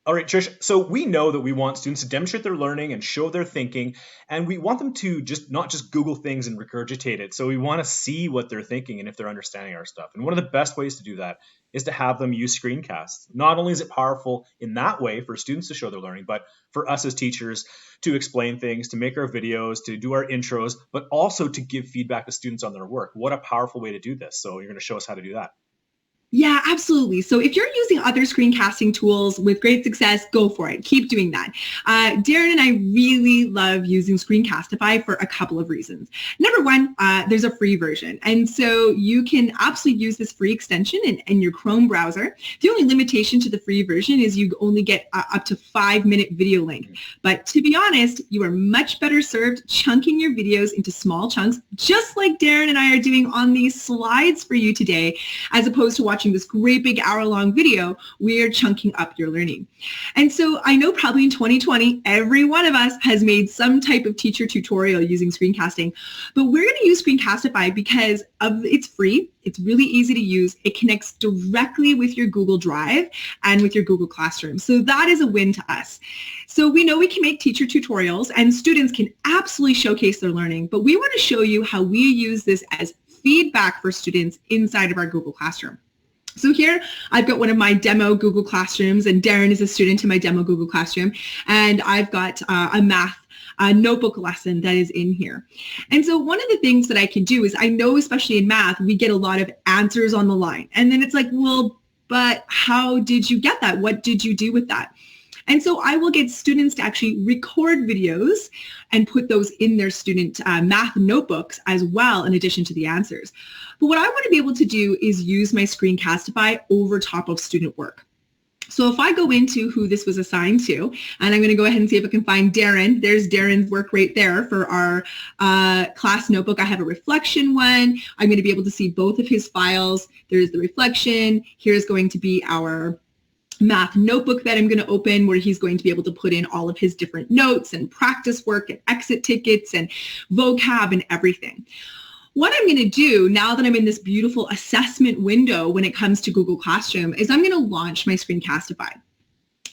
All right, Trish. So we know that we want students to demonstrate their learning and show their thinking, and we want them to just not just Google things and regurgitate it. So we want to see what they're thinking and if they're understanding our stuff. And one of the best ways to do that is to have them use screencasts. Not only is it powerful in that way for students to show their learning, but for us as teachers to explain things, to make our videos, to do our intros, but also to give feedback to students on their work. What a powerful way to do this. So you're going to show us how to do that. Yeah, absolutely. So if you're using other screencasting tools with great success, go for it. Keep doing that. Darren and I really love using Screencastify for a couple of reasons. Number one, there's a free version. And so you can absolutely use this free extension in your Chrome browser. The only limitation to the free version is you only get up to 5-minute video length. But to be honest, you are much better served chunking your videos into small chunks, just like Darren and I are doing on these slides for you today, as opposed to watching this great big hour-long video. We are chunking up your learning. And so I know probably in 2020, every one of us has made some type of teacher tutorial using screencasting, but we're going to use Screencastify because it's free. It's really easy to use. It connects directly with your Google Drive and with your Google Classroom. So that is a win to us. So we know we can make teacher tutorials and students can absolutely showcase their learning, but we want to show you how we use this as feedback for students inside of our Google Classroom. So here I've got one of my demo Google Classrooms, and Darren is a student in my demo Google Classroom, and I've got a math notebook lesson that is in here. And so one of the things that I can do is I know, especially in math, we get a lot of answers on the line. And then it's like, well, but how did you get that? What did you do with that? And so I will get students to actually record videos and put those in their student math notebooks as well, in addition to the answers. But what I want to be able to do is use my Screencastify over top of student work. So if I go into who this was assigned to, and I'm going to go ahead and see if I can find Darren. There's Darren's work right there for our class notebook. I have a reflection one. I'm going to be able to see both of his files. There's the reflection. Here's going to be our math notebook that I'm going to open, where he's going to be able to put in all of his different notes and practice work and exit tickets and vocab and everything. What I'm going to do now that I'm in this beautiful assessment window when it comes to Google Classroom is I'm going to launch my Screencastify.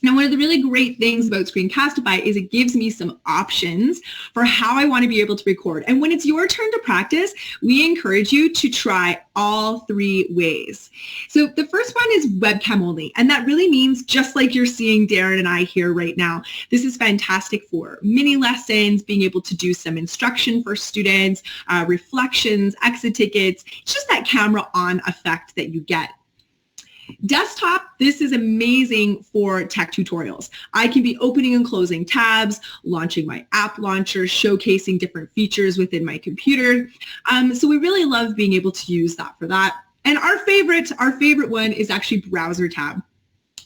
Now, one of the really great things about Screencastify is it gives me some options for how I want to be able to record. And when it's your turn to practice, we encourage you to try all 3 ways. So the first one is webcam only. And that really means just like you're seeing Darren and I here right now. This is fantastic for mini lessons, being able to do some instruction for students, reflections, exit tickets. It's just that camera on effect that you get. Desktop, this is amazing for tech tutorials. I can be opening and closing tabs, launching my app launcher, showcasing different features within my computer. So we really love being able to use that for that. And our favorite one is actually browser tab.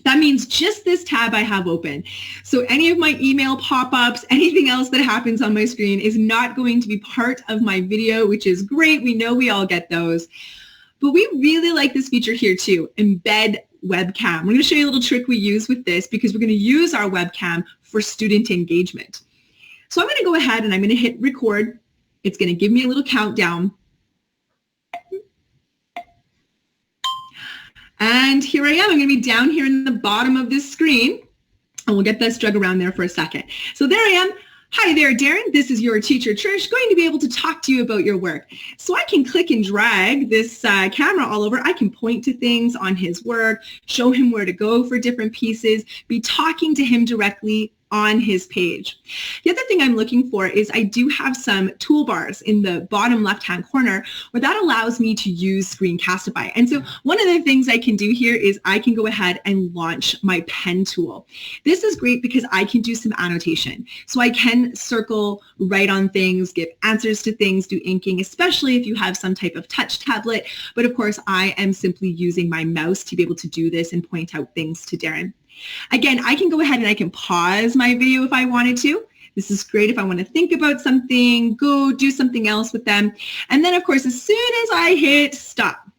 That means just this tab I have open. So any of my email pop-ups, anything else that happens on my screen is not going to be part of my video, which is great. We know we all get those. But we really like this feature here too, embed webcam. We're going to show you a little trick we use with this because we're going to use our webcam for student engagement. So I'm going to go ahead and I'm going to hit record. It's going to give me a little countdown. And here I am. I'm going to be down here in the bottom of this screen. And we'll get this drug around there for a second. So there I am. Hi there, Darren. This is your teacher, Trish, going to be able to talk to you about your work. So I can click and drag this camera all over. I can point to things on his work, show him where to go for different pieces, be talking to him directly on his page. The other thing I'm looking for is I do have some toolbars in the bottom left-hand corner where that allows me to use Screencastify. And so one of the things I can do here is I can go ahead and launch my pen tool. This is great because I can do some annotation. So I can circle, write on things, give answers to things, do inking, especially if you have some type of touch tablet. But of course, I am simply using my mouse to be able to do this and point out things to Darren. Again, I can go ahead and I can pause my video if I wanted to. This is great if I want to think about something, go do something else with them. And then, of course, as soon as I hit stop,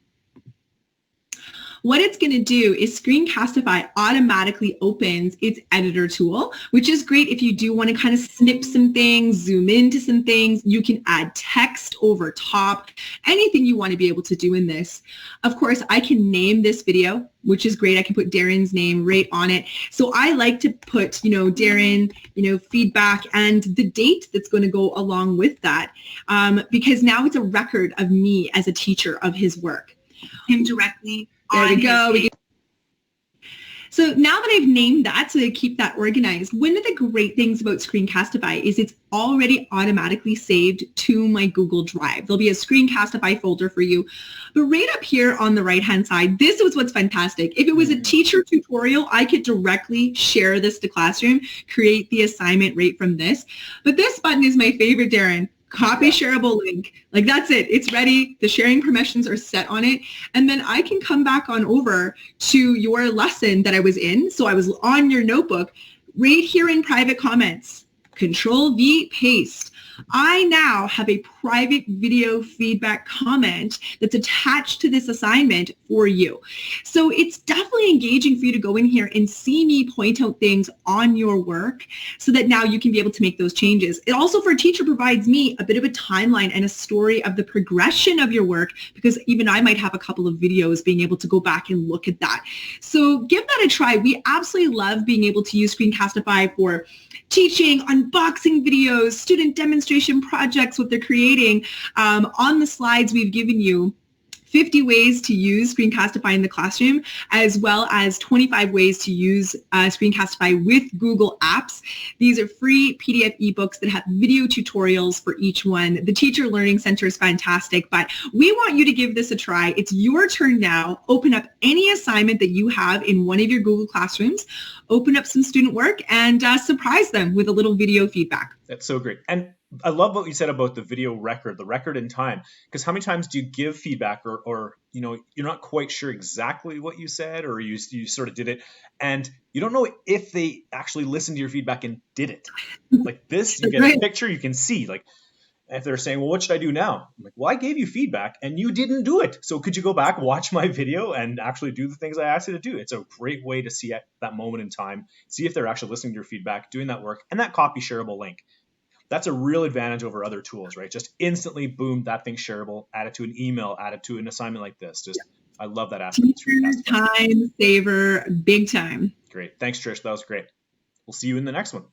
what it's going to do is Screencastify automatically opens its editor tool, which is great if you do want to kind of snip some things, zoom into some things. You can add text over top, anything you want to be able to do in this. Of course, I can name this video, which is great. I can put Darren's name right on it. So I like to put, Darren, feedback and the date that's going to go along with that, because now it's a record of me as a teacher of his work. Him directly. There we go. So now that I've named that, so to keep that organized, one of the great things about Screencastify is it's already automatically saved to my Google Drive. There'll be a Screencastify folder for you. But right up here on the right-hand side, this is what's fantastic. If it was a teacher tutorial, I could directly share this to Classroom, create the assignment right from this. But this button is my favorite, Darren. Copy shareable link. Like that's it. It's ready. The sharing permissions are set on it. And then I can come back on over to your lesson that I was in. So I was on your notebook right here in private comments. Control V, paste. I now have a private video feedback comment that's attached to this assignment for you. So it's definitely engaging for you to go in here and see me point out things on your work so that now you can be able to make those changes. It also for a teacher provides me a bit of a timeline and a story of the progression of your work, because even I might have a couple of videos being able to go back and look at that. So give that a try. We absolutely love being able to use Screencastify for teaching, unboxing videos, student demonstration projects, what they're creating. On the slides we've given you 50 ways to use Screencastify in the classroom, as well as 25 ways to use Screencastify with Google Apps. These are free PDF ebooks that have video tutorials for each one. The Teacher Learning Center is fantastic, but we want you to give this a try. It's your turn now. Open up any assignment that you have in one of your Google Classrooms, open up some student work, and surprise them with a little video feedback. That's so great. And I love what you said about the video record, the record in time, because how many times do you give feedback or you're not quite sure exactly what you said, or you sort of did it and you don't know if they actually listened to your feedback and did it. Like this, you get a picture, you can see, like if they're saying, well, what should I do now? I'm like, well, I gave you feedback and you didn't do it. So could you go back, watch my video and actually do the things I asked you to do? It's a great way to see at that moment in time, see if they're actually listening to your feedback, doing that work, and that copy shareable link. That's a real advantage over other tools, right? Just instantly, boom, that thing's shareable, add it to an email, add it to an assignment like this. Just, I love that aspect. Time saver, big time. Great. Thanks, Trish. That was great. We'll see you in the next one.